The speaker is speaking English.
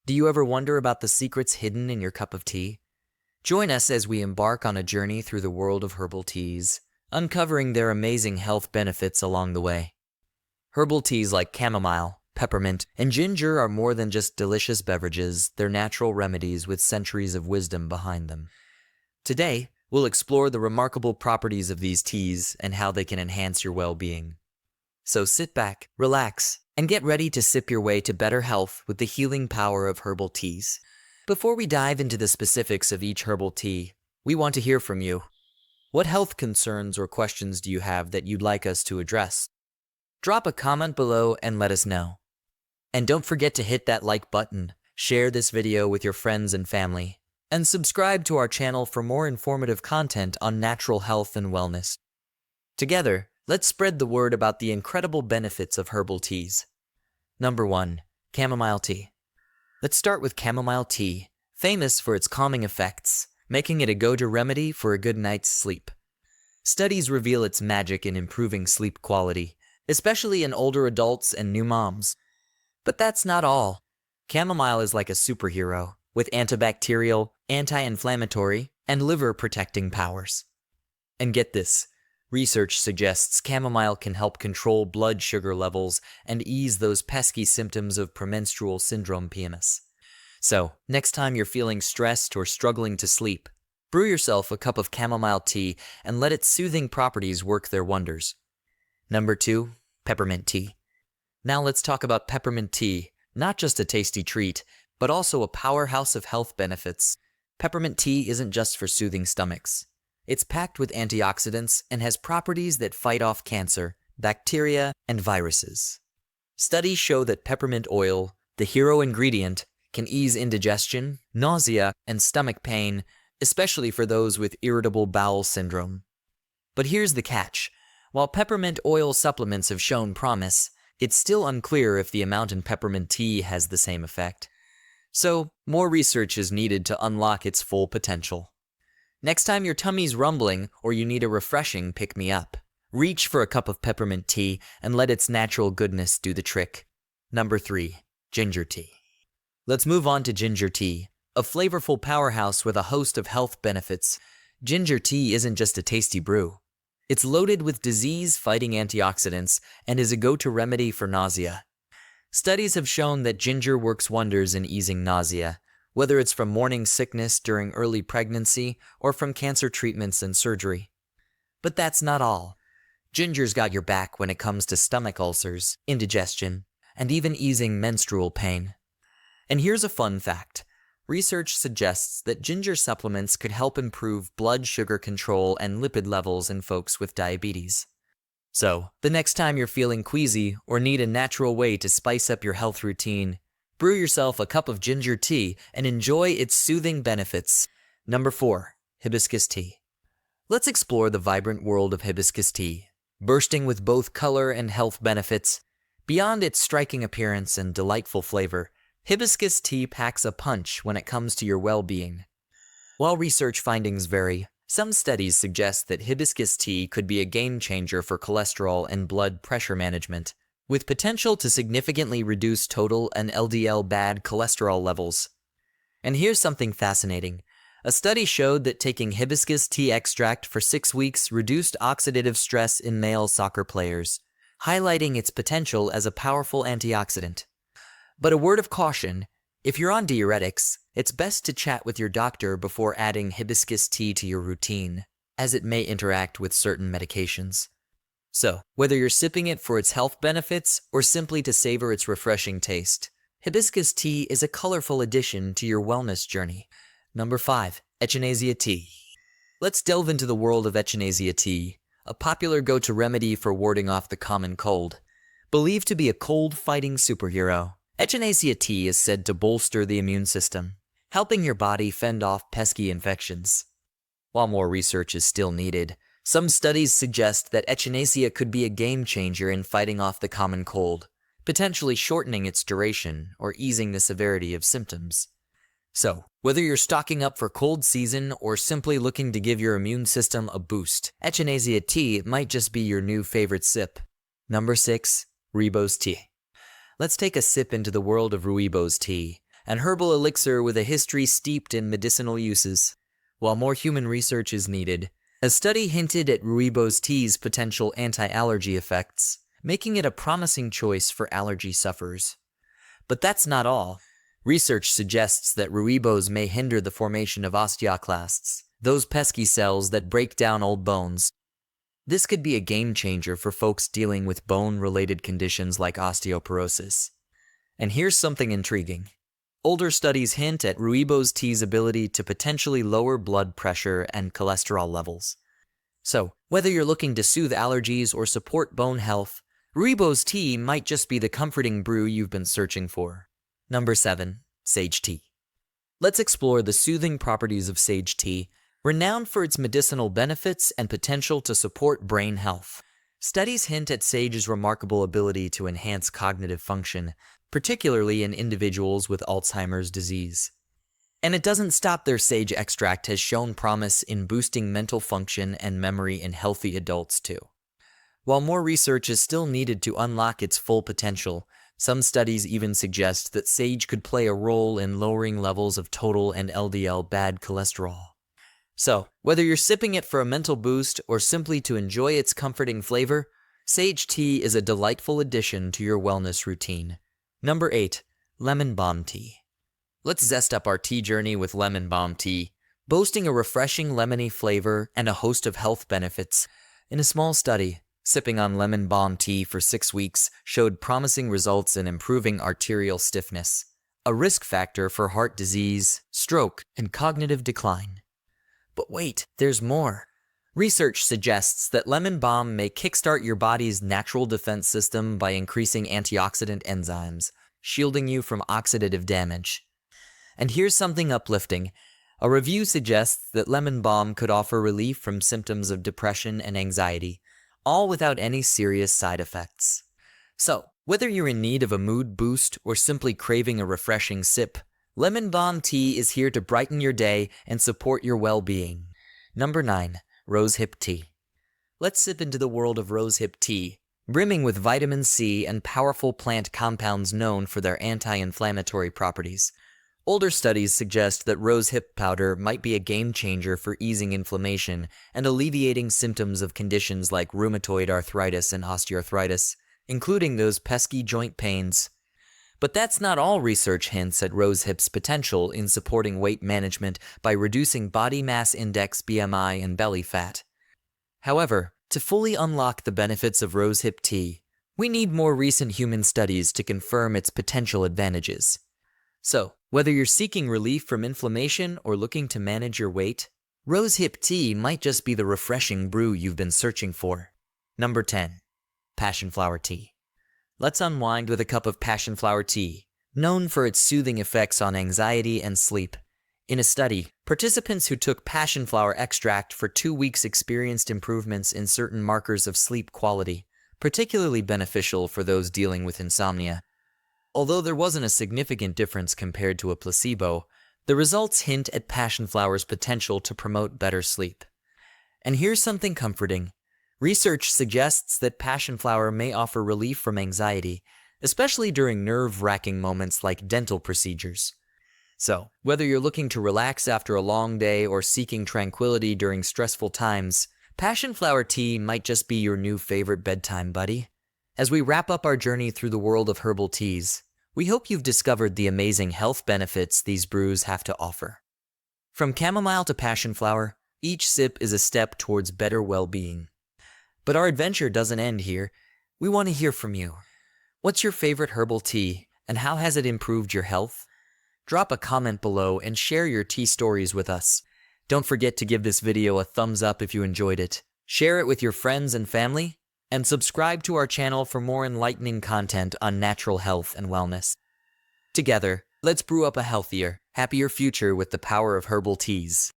Do you ever wonder about the secrets hidden in your cup of tea? Join us as we embark on a journey through the world of herbal teas, uncovering their amazing health benefits along the way. Herbal teas like chamomile, peppermint, and ginger are more than just delicious beverages, they're natural remedies with centuries of wisdom behind them. Today, we'll explore the remarkable properties of these teas and how they can enhance your well-being. So sit back, relax, and get ready to sip your way to better health with the healing power of herbal teas. Before we dive into the specifics of each herbal tea, we want to hear from you. What health concerns or questions do you have that you'd like us to address? Drop a comment below and let us know. And don't forget to hit that like button, share this video with your friends and family, and subscribe to our channel for more informative content on natural health and wellness. Together, let's spread the word about the incredible benefits of herbal teas. Number 1. Chamomile tea. Let's start with chamomile tea, famous for its calming effects, making it a go-to remedy for a good night's sleep. Studies reveal its magic in improving sleep quality, especially in older adults and new moms. But that's not all. Chamomile is like a superhero, with antibacterial, anti-inflammatory, and liver-protecting powers. And get this. Research suggests chamomile can help control blood sugar levels and ease those pesky symptoms of premenstrual syndrome (PMS). So, next time you're feeling stressed or struggling to sleep, brew yourself a cup of chamomile tea and let its soothing properties work their wonders. Number 2. Peppermint tea. Now let's talk about peppermint tea, not just a tasty treat, but also a powerhouse of health benefits. Peppermint tea isn't just for soothing stomachs. It's packed with antioxidants and has properties that fight off cancer, bacteria, and viruses. Studies show that peppermint oil, the hero ingredient, can ease indigestion, nausea, and stomach pain, especially for those with irritable bowel syndrome. But here's the catch. While peppermint oil supplements have shown promise, it's still unclear if the amount in peppermint tea has the same effect. So, more research is needed to unlock its full potential. Next time your tummy's rumbling or you need a refreshing pick-me-up, reach for a cup of peppermint tea and let its natural goodness do the trick. Number 3. Ginger tea. Let's move on to ginger tea, a flavorful powerhouse with a host of health benefits. Ginger tea isn't just a tasty brew. It's loaded with disease-fighting antioxidants and is a go-to remedy for nausea. Studies have shown that ginger works wonders in easing nausea, whether it's from morning sickness during early pregnancy or from cancer treatments and surgery. But that's not all. Ginger's got your back when it comes to stomach ulcers, indigestion, and even easing menstrual pain. And here's a fun fact. Research suggests that ginger supplements could help improve blood sugar control and lipid levels in folks with diabetes. So, the next time you're feeling queasy or need a natural way to spice up your health routine, brew yourself a cup of ginger tea and enjoy its soothing benefits. Number 4. Hibiscus tea. Let's explore the vibrant world of hibiscus tea, bursting with both color and health benefits. Beyond its striking appearance and delightful flavor, hibiscus tea packs a punch when it comes to your well-being. While research findings vary, some studies suggest that hibiscus tea could be a game-changer for cholesterol and blood pressure management, with potential to significantly reduce total and LDL bad cholesterol levels. And here's something fascinating. A study showed that taking hibiscus tea extract for 6 weeks reduced oxidative stress in male soccer players, highlighting its potential as a powerful antioxidant. But a word of caution, if you're on diuretics, it's best to chat with your doctor before adding hibiscus tea to your routine, as it may interact with certain medications. So, whether you're sipping it for its health benefits or simply to savor its refreshing taste, hibiscus tea is a colorful addition to your wellness journey. Number 5. Echinacea tea. Let's delve into the world of echinacea tea, a popular go-to remedy for warding off the common cold. Believed to be a cold-fighting superhero, echinacea tea is said to bolster the immune system, helping your body fend off pesky infections. While more research is still needed, some studies suggest that echinacea could be a game-changer in fighting off the common cold, potentially shortening its duration or easing the severity of symptoms. So, whether you're stocking up for cold season or simply looking to give your immune system a boost, echinacea tea might just be your new favorite sip. Number 6. Rooibos tea. Let's take a sip into the world of rooibos tea, an herbal elixir with a history steeped in medicinal uses. While more human research is needed, a study hinted at rooibos tea's potential anti-allergy effects, making it a promising choice for allergy sufferers. But that's not all. Research suggests that rooibos may hinder the formation of osteoclasts, those pesky cells that break down old bones. This could be a game changer for folks dealing with bone-related conditions like osteoporosis. And here's something intriguing. Older studies hint at rooibos tea's ability to potentially lower blood pressure and cholesterol levels. So, whether you're looking to soothe allergies or support bone health, rooibos tea might just be the comforting brew you've been searching for. Number 7. Sage tea. Let's explore the soothing properties of sage tea, renowned for its medicinal benefits and potential to support brain health. Studies hint at sage's remarkable ability to enhance cognitive function, particularly in individuals with Alzheimer's disease. And it doesn't stop there. Sage extract has shown promise in boosting mental function and memory in healthy adults too. While more research is still needed to unlock its full potential, some studies even suggest that sage could play a role in lowering levels of total and LDL bad cholesterol. So, whether you're sipping it for a mental boost or simply to enjoy its comforting flavor, sage tea is a delightful addition to your wellness routine. Number 8. Lemon balm tea. Let's zest up our tea journey with lemon balm tea, boasting a refreshing lemony flavor and a host of health benefits. In a small study, sipping on lemon balm tea for 6 weeks showed promising results in improving arterial stiffness, a risk factor for heart disease, stroke, and cognitive decline. But wait, there's more. Research suggests that lemon balm may kickstart your body's natural defense system by increasing antioxidant enzymes, shielding you from oxidative damage. And here's something uplifting. A review suggests that lemon balm could offer relief from symptoms of depression and anxiety, all without any serious side effects. So, whether you're in need of a mood boost or simply craving a refreshing sip, lemon balm tea is here to brighten your day and support your well-being. Number 9. Rosehip tea. Let's sip into the world of rosehip tea, brimming with vitamin C and powerful plant compounds known for their anti-inflammatory properties. Older studies suggest that rosehip powder might be a game changer for easing inflammation and alleviating symptoms of conditions like rheumatoid arthritis and osteoarthritis, including those pesky joint pains. But that's not all. Research hints at rosehip's potential in supporting weight management by reducing body mass index (BMI) and belly fat. However, to fully unlock the benefits of rosehip tea, we need more recent human studies to confirm its potential advantages. So, whether you're seeking relief from inflammation or looking to manage your weight, rosehip tea might just be the refreshing brew you've been searching for. Number 10. Passionflower tea. Let's unwind with a cup of passionflower tea, known for its soothing effects on anxiety and sleep. In a study, participants who took passionflower extract for 2 weeks experienced improvements in certain markers of sleep quality, particularly beneficial for those dealing with insomnia. Although there wasn't a significant difference compared to a placebo, the results hint at passionflower's potential to promote better sleep. And here's something comforting. Research suggests that passionflower may offer relief from anxiety, especially during nerve-wracking moments like dental procedures. So, whether you're looking to relax after a long day or seeking tranquility during stressful times, passionflower tea might just be your new favorite bedtime buddy. As we wrap up our journey through the world of herbal teas, we hope you've discovered the amazing health benefits these brews have to offer. From chamomile to passionflower, each sip is a step towards better well-being. But our adventure doesn't end here. We want to hear from you. What's your favorite herbal tea, and how has it improved your health? Drop a comment below and share your tea stories with us. Don't forget to give this video a thumbs up if you enjoyed it. Share it with your friends and family, and subscribe to our channel for more enlightening content on natural health and wellness. Together, let's brew up a healthier, happier future with the power of herbal teas.